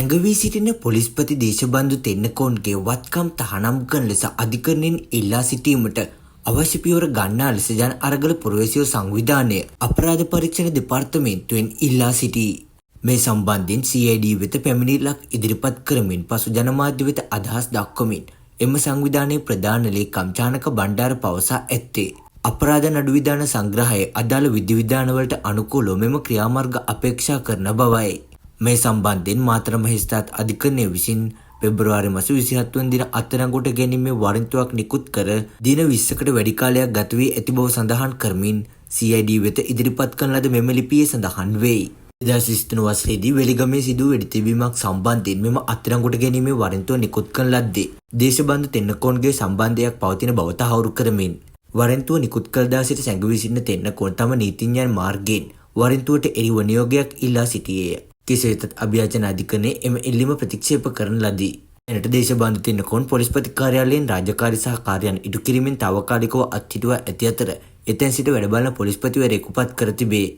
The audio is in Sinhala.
සැඟවී සිටින පොලිස්පති දේශබන්දු තෙන්නකෝන්ගේ වත්කම් තහනම් කරන ලෙස අධිකරණයෙන් ඉල්ලා සිටීමට අවශ්‍ය පියවර ගන්නා ලෙස ජන අරගල පුරවැසියෝ සංවිධානය අපරාධ පරීක්ෂණ දෙපාර්තමේන්තුවෙන් ඉල්ලා සිටී. මේ සම්බන්ධයෙන් CID වෙත පැමිණිල්ලක් ඉදිරිපත් කරමින් පසු ජනමාධ්‍ය වෙත අදහස් දක්වමින් එම සංවිධානයේ ප්‍රධාන ලේකම් චානක බණ්ඩාර පවසා ඇත්තේ අපරාධ නඩු විධාන සංග්‍රහයේ අදාළ විධිවිධානවලට අනුකූලව මෙම ක්‍රියාමාර්ග අපේක්ෂා කරන බවයි. මේ සම්බන්ධයෙන් මාතර මහේස්ත්‍රාත් අධිකරණය විසින් පෙබ්‍රවාරි මාස 27 වන දින අත්අඩංගුවට ගැනීමේ වරෙන්තුවක් නිකුත් කර දින 20කට වැඩි කාලයක් ගත වී ඇති බව සඳහන් කරමින් CID වෙත ඉදිරිපත් කරන ලද මෙම ලිපියේ සඳහන් වෙයි. 2023 වසරේදී වෙලිගමේ සිදු වෙඩි තිබීමක් සම්බන්ධයෙන් මෙම අත්අඩංගුවට ගැනීමේ වරෙන්තුව නිකුත් කරන ලද්දේ දේශබන්දු තෙන්නකෝන්ගේ සම්බන්ධයක් පවතින බව තහවුරු කරමින් වරෙන්තුව නිකුත් කළ දා සිට සැඟවී සිටින තෙන්නකෝන් තම නීතිඥයන් මාර්ගයෙන් වරෙන්තුවට එරෙහිව නියෝගයක් ඉල්ලා සිටියේය. කෙසේ වෙතත් අභියාචන අධිකරණයේ එම ඉල්ලීම ප්‍රතික්ෂේප කරන ලදී. එනට දේශබන්දු තෙන්නකෝන් පොලිස්පති කාර්යාලයෙන් රාජකාරී සහ කාර්යයන් ඉටු කිරීමෙන් తాවකාලිකව අත්හිටුවා ඇති අතර එතැන් සිට වැඩ බලන පොලිස්පතිවරයෙකු පත් කර තිබේ.